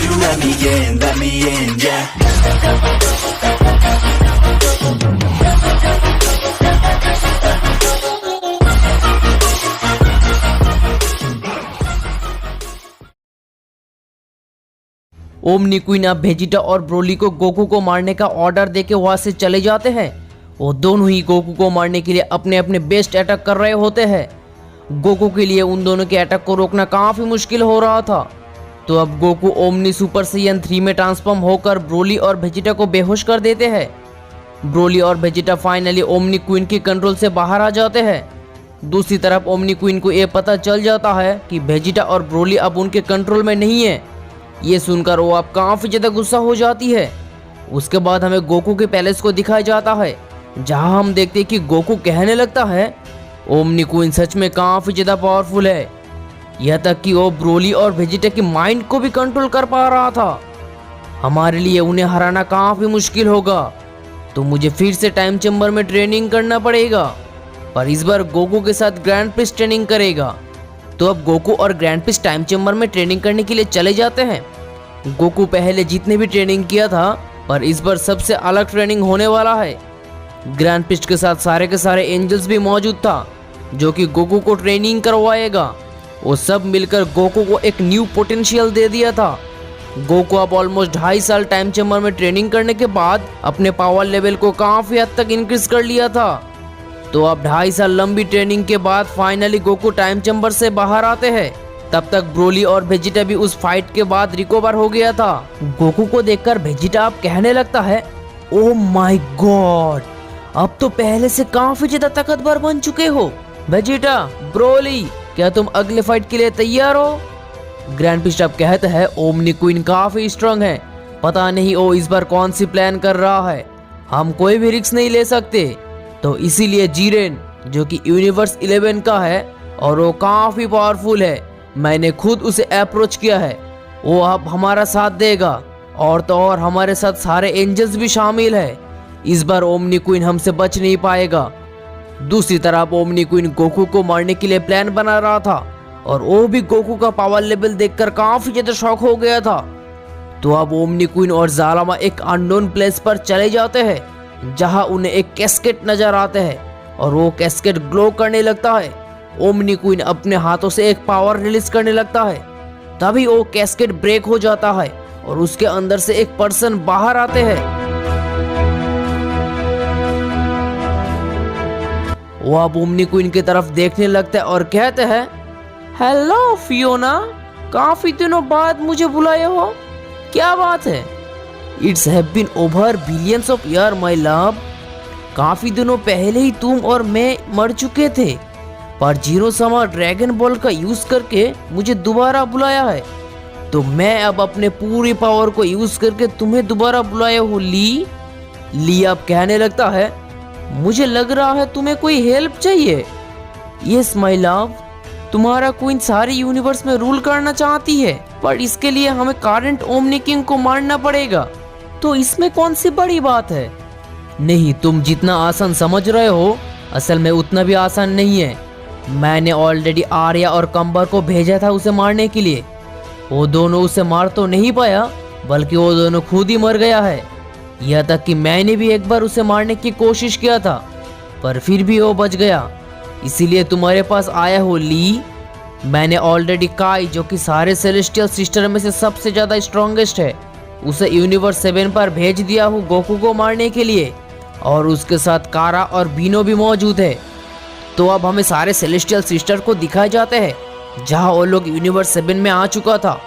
you let me in, yeah. Omni queen अब Vegeta और Broly को गोकू को मारने का ऑर्डर देके वहां से चले जाते हैं। वो दोनों ही गोकू को मारने के लिए अपने अपने बेस्ट अटैक कर रहे होते हैं। गोकू के लिए उन दोनों के अटैक को रोकना काफी मुश्किल हो रहा था। तो अब गोकू ओमनी सुपर साइयन 3 में ट्रांसफॉर्म होकर ब्रोली और वेजिटा को बेहोश कर देते हैं। ब्रोली और वेजिटा फाइनली ओमनी क्वीन के कंट्रोल से बाहर आ जाते हैं। दूसरी तरफ ओमनी क्वीन को यह पता चल जाता है कि वेजिटा और ब्रोली अब उनके कंट्रोल में नहीं है। ये सुनकर वो अब काफी ज्यादा गुस्सा हो जाती है। उसके बाद हमें गोकू के पैलेस को दिखाया जाता है, जहां हम देखते हैं कि गोकू कहने लगता है ओमनी क्वीन सच में काफी ज्यादा पावरफुल है, यह तक कि वो ब्रोली और वेजिटा की माइंड को भी कंट्रोल कर पा रहा था। हमारे लिए उन्हें हराना काफी मुश्किल होगा, तो मुझे फिर से टाइम चेम्बर में ट्रेनिंग करना पड़ेगा, पर इस बार गोकू के साथ ग्रैंड प्रिस्ट ट्रेनिंग करेगा। तो अब गोकू और ग्रैंड प्रिस्ट टाइम चेम्बर में ट्रेनिंग करने के लिए चले जाते हैं। गोकू पहले जितने भी ट्रेनिंग किया था, पर इस बार सबसे अलग ट्रेनिंग होने वाला है। ग्रैंड प्रिस्ट के साथ सारे के सारे एंजल्स भी मौजूद था, जो कि गोकू को ट्रेनिंग करवाएगा। वो सब मिलकर गोकू को एक न्यू पोटेंशियल दे दिया था। गोकू अब ऑलमोस्ट 2.5 साल टाइम चेम्बर में ट्रेनिंग करने के बाद अपने पावर लेवल को काफी हद तक इंक्रीज कर लिया था। तो अब 2.5 साल लंबी ट्रेनिंग के बाद फाइनली गोकू टाइम चेम्बर से बाहर आते हैं। तब तक ब्रोली और वेजिटा भी उस फाइट के बाद रिकवर हो गया था। गोकू को देखकर वेजिटा अब कहने लगता है ओह माय गॉड, अब तो पहले से काफी ज्यादा ताकतवर बन चुके हो। वेजिटा, ब्रोली, क्या तुम अगले फाइट के लिए तैयार हो? ग्रैंड प्रिस्ट अब कहते हैं ओमनी क्वीन काफी स्ट्रांग है, पता नहीं वो इस बार कौन सी प्लान कर रहा है, हम कोई भी रिस्क नहीं ले सकते। तो इसीलिए जीरेन, जो कि यूनिवर्स 11 का है और वो काफी पावरफुल है, मैंने खुद उसे अप्रोच किया है, वो अब हमारा साथ देगा। और तो और हमारे साथ सारे एंजल्स भी शामिल है। इस बार ओमनी क्वीन हमसे बच नहीं पाएगा। दूसरी तरफ ओमनी क्वीन गोकू को मारने के लिए प्लान बना रहा था, और वो भी गोकू का पावर लेवल देखकर काफी ज्यादा शॉक हो गया था। तो अब ओमनी क्वीन और जालामा एक अननोन प्लेस पर चले जाते हैं, जहां उन्हें एक कैस्केट नजर आते हैं और वो कैस्केट ग्लो करने लगता है। ओमनी क्वीन अपने हाथों से एक पावर रिलीज करने लगता है, तभी वो कैस्केट ब्रेक हो जाता है और उसके अंदर से एक पर्सन बाहर आते हैं। वो अब ओमनी क्वीन की तरफ देखने लगता है और कहते हैं हेलो फियोना, काफी दिनों बाद मुझे बुलाए हो, क्या बात है? It's have been over billions of year my love. काफी दिनों पहले ही तुम और मैं मर चुके थे, पर जीरो समा ड्रैगन बॉल का यूज करके मुझे दोबारा बुलाया है। तो मैं अब अपने पूरी पावर को यूज करके तुम्हें दोबारा बुलाया हूँ ली। ली अब कहने लगता है मुझे लग रहा है तुम्हें कोई हेल्प चाहिए। यस माय लव, तुम्हारा क्वीन सारे यूनिवर्स में रूल करना चाहती है, पर इसके लिए हमें करंट ओमनी किंग को मारना पड़ेगा। तो इसमें कौन सी बड़ी बात है? नहीं, तुम जितना आसान समझ रहे हो, असल में उतना भी आसान नहीं है। मैंने ऑलरेडी आर्या और कंबर को भेजा था उसे मारने के लिए। वो दोनों उसे मार तो नहीं पाया, बल्कि वो दोनों खुद ही मर गया है। यह तक कि मैंने भी एक बार उसे मारने की कोशिश किया था, पर फिर भी वो बच गया। इसीलिए तुम्हारे पास आया हो ली। मैंने ऑलरेडी काई, जो कि सारे सेलेस्टियल सिस्टर में से सबसे ज्यादा स्ट्रॉन्गेस्ट है, उसे यूनिवर्स 7 पर भेज दिया हूँ गोकू को मारने के लिए, और उसके साथ कारा और बीनो भी मौजूद है। तो अब हमें सारे सेलेस्टियल सिस्टर को दिखाए जाते हैं, जहाँ वो लोग यूनिवर्स 7 में आ चुका था।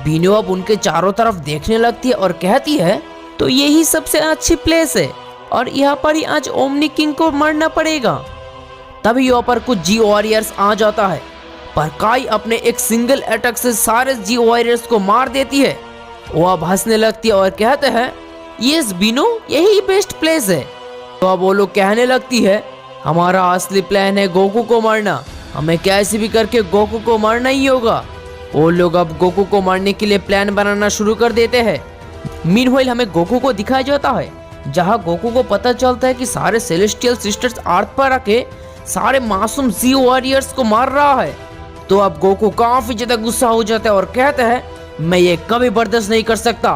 बीनो अब उनके चारों तरफ देखने लगती है और कहती है तो यही सबसे अच्छी प्लेस है, और यहाँ पर ही आज ओमनी किंग को मारना पड़ेगा। तभी यहाँ पर कुछ जी वॉरियर्स आ जाता है, पर काई अपने एक सिंगल अटैक से सारे जी वॉरियर्स को मार देती है। वो अब हंसने लगती है और कहते हैं यस बीनो, यही बेस्ट प्लेस है। तो अब वो लोग कहने लगती है हमारा असली प्लान है गोकू को मारना, हमें कैसे भी करके गोकू को मारना ही होगा। वो लोग अब गोकू को मारने के लिए प्लान बनाना शुरू कर देते हैं। मीनवाइल हमें गोकू को दिखाया जाता है, जहां गोकू को पता चलता है कि सारे सेलेस्टियल सिस्टर्स अर्थ पर आके सारे मासूम जी वॉरियर्स को मार रहा है। तो अब गोकू काफी ज्यादा गुस्सा हो जाता है और कहता है मैं ये कभी बर्दाश्त नहीं कर सकता।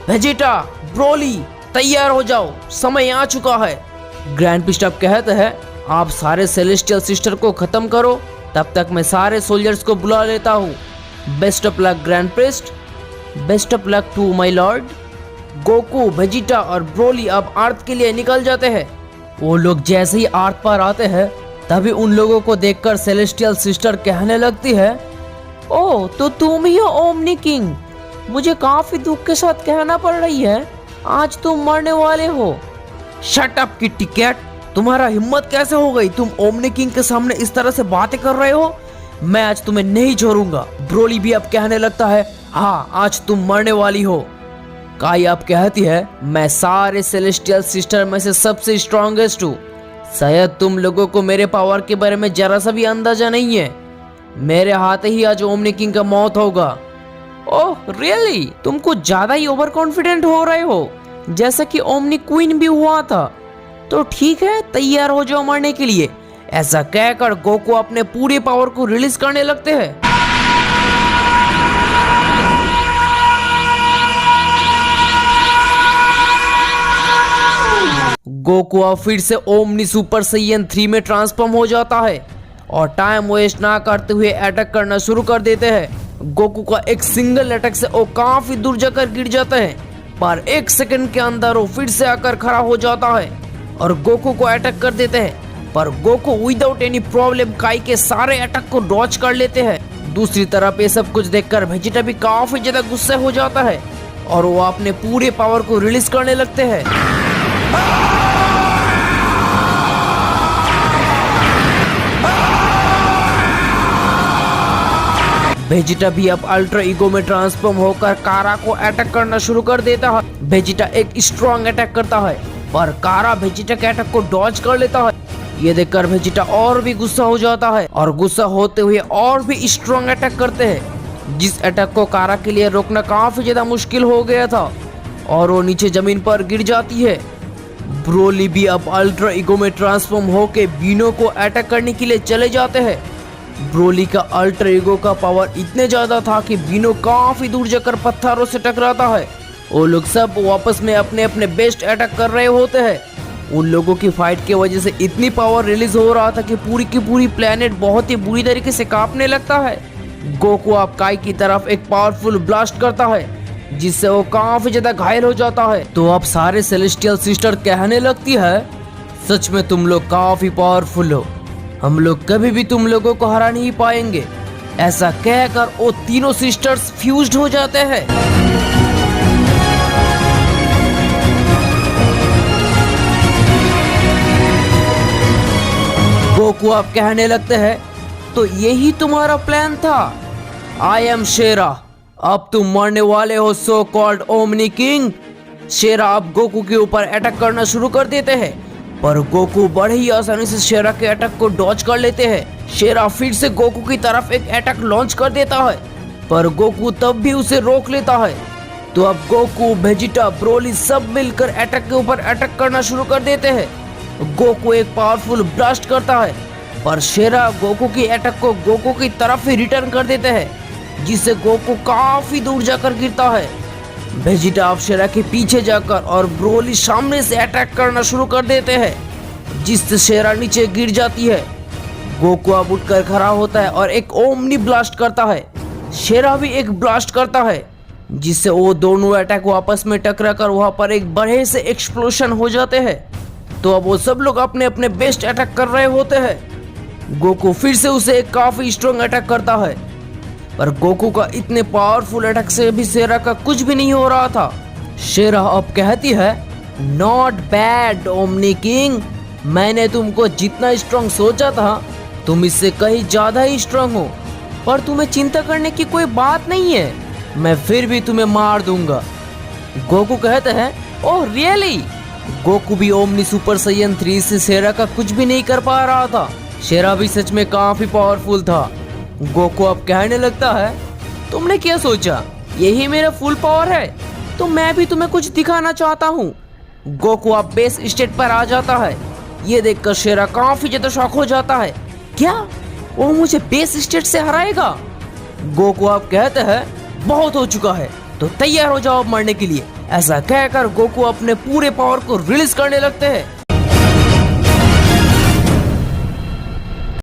वेजिटा, ब्रोली, तैयार हो जाओ, समय आ चुका है। ग्रैंड प्रिस्ट अब कहते हैं आप सारे सेलेस्टियल सिस्टर को खत्म करो, तब तक मैं सारे सोल्जर्स को बुला लेता हूँ। Best of luck grand priest, best of luck to my lord. Goku, Vegeta और ब्रोली अब अर्थ के लिए निकल जाते हैं। वो लोग जैसे ही अर्थ पर आते हैं तभी उन लोगों को देखकर सेलेस्टियल सिस्टर कहने लगती है, ओह तो तुम ही हो ओमनी किंग। मुझे काफी दुख के साथ कहना पड़ रही है, आज तुम मरने वाले हो। शट अप किट्टी कैट, तुम्हारा हिम्मत कैसे हो गई? तुम ओमनी किंग के सामने इस तरह से बातें कर रहे हो? मैं आज तुम्हें नहीं छोड़ूंगा। ब्रोली भी अब कहने लगता है, हाँ आज तुम मरने वाली हो। काई अब कहती है, मैं सारे सेलेस्टियल सिस्टर में से सबसे स्ट्रॉन्गेस्ट हूँ। शायद तुम लोगों को मेरे पावर के बारे में जरा सा भी अंदाजा नहीं है। मेरे हाथ ही आज ओमनी किंग का मौत होगा। ओह रियली, तुम कुछ ज्यादा ही ओवर कॉन्फिडेंट हो रहे हो, जैसा कि ओमनी क्वीन भी हुआ था। तो ठीक है, तैयार हो जाओ मरने के लिए। ऐसा कहकर गोकू अपने पूरे पावर को रिलीज करने लगते हैं। गोकू अब फिर से ओमनी सुपर सैयन 3 में ट्रांसफॉर्म हो जाता है और टाइम वेस्ट ना करते हुए अटैक करना शुरू कर देते हैं। गोकू का एक सिंगल अटैक से वो काफी दूर जाकर गिर जाते हैं, पर 1 सेकंड के अंदर वो फिर से आकर खड़ा हो जाता है और गोकू को अटैक कर देते हैं। पर गोकू विदाउट एनी प्रॉब्लम काई के सारे अटैक को डॉज कर लेते हैं। दूसरी तरफ ये सब कुछ देखकर वेजिटा भी काफी ज्यादा गुस्से हो जाता है और वो अपने पूरे पावर को रिलीज करने लगते हैं। वेजिटा भी अब अल्ट्रा ईगो में ट्रांसफॉर्म होकर कारा को अटैक करना शुरू कर देता है। वेजिटा एक स्ट्रॉन्ग अटैक करता है पर कारा वेजिटा के अटैक को डॉज कर लेता है। ये देखकर वेजिटा और भी गुस्सा हो जाता है और गुस्सा होते हुए और भी स्ट्रॉन्ग अटैक करते हैं, जिस अटैक को कारा के लिए रोकना काफी ज्यादा मुश्किल हो गया था और वो नीचे जमीन पर गिर जाती है। ब्रोली भी अब अल्ट्रा ईगो में ट्रांसफॉर्म होकर बीनो को अटैक करने के लिए चले जाते हैं। ब्रोली का अल्ट्रा ईगो का पावर इतने ज्यादा था कि बीनो काफी दूर जाकर पत्थरों से टकराता है। वो लोग सब वापस में अपने अपने बेस्ट अटैक कर रहे होते हैं। उन लोगों की फाइट की वजह से इतनी पावर रिलीज हो रहा था कि पूरी की पूरी प्लेनेट बहुत ही बुरी तरीके से कांपने लगता है। गोकू अब काई की तरफ एक पावरफुल ब्लास्ट करता है जिससे वो काफी ज्यादा घायल हो जाता है। तो अब सारे सेलेस्टियल सिस्टर कहने लगती है, सच में तुम लोग काफी पावरफुल हो, हम लोग कभी भी तुम लोगों को हरा नहीं पाएंगे। ऐसा कहकर वो तीनों सिस्टर्स फ्यूज्ड हो जाते हैं। गोकू अब कहने लगते हैं, तो यही तुम्हारा प्लान था। आई एम शेरा, अब तुम मरने वाले हो सो कॉल्ड ओमनी किंग। शेरा अब गोकू के ऊपर अटैक करना शुरू कर देते हैं पर गोकू बड़े ही आसानी से शेरा के अटैक को डॉज कर लेते हैं। शेरा फिर से गोकू की तरफ एक अटैक लॉन्च कर देता है पर गोकू तब भी उसे रोक लेता है। तो अब गोकू, वेजिटा, ब्रोली सब मिलकर अटैक के ऊपर अटैक करना शुरू कर देते हैं। गोकू एक पावरफुल ब्लास्ट करता है पर शेरा गोकू की अटैक को गोकू की तरफ ही रिटर्न कर देते हैं, जिससे गोकू काफी दूर जाकर गिरता है। वेजिटा अब शेरा के पीछे जाकर और ब्रोली सामने से अटैक करना शुरू कर देते हैं, जिससे शेरा नीचे गिर जाती है। गोकू अब उठकर खड़ा होता है और एक ओमनी ब्लास्ट करता है। शेरा भी एक ब्लास्ट करता है जिससे वो दोनों अटैक आपस में टकरा कर वहां पर एक बड़े से एक्सप्लोशन हो जाते हैं। तो अब वो सब लोग अपने अपने बेस्ट अटैक कर रहे होते हैं। गोकू फिर से उसे एक काफी स्ट्रॉन्ग अटैक करता है पर गोकू का इतने पावरफुल अटैक से भी शेरा का कुछ भी नहीं हो रहा था। शेरा अब कहती है, नॉट बैड ओमनी किंग, मैंने तुमको जितना स्ट्रॉन्ग सोचा था तुम इससे कहीं ज्यादा ही स्ट्रॉन्ग हो, पर तुम्हें चिंता करने की कोई बात नहीं है, मैं फिर भी तुम्हें मार दूंगा। गोकू कहते हैं, ओह रियली। गोकू भी ओमनी सुपर सैयन 3 से शेरा का कुछ भी नहीं कर पा रहा था। शेरा भी सच में काफी पावरफुल था। गोकू अब कहने लगता है, तुमने क्या सोचा यही मेरा फुल पावर है? तो मैं भी तुम्हें कुछ दिखाना चाहता हूँ। गोकू अब बेस स्टेट पर आ जाता है। ये देखकर शेरा काफी ज्यादा शॉक हो जाता है, क्या वो मुझे बेस स्टेट से हराएगा? गोकू अब कहते हैं, बहुत हो चुका है, तो तैयार हो जाओ अब मरने के लिए। ऐसा कहकर गोकू अपने पूरे पावर को रिलीज करने लगते हैं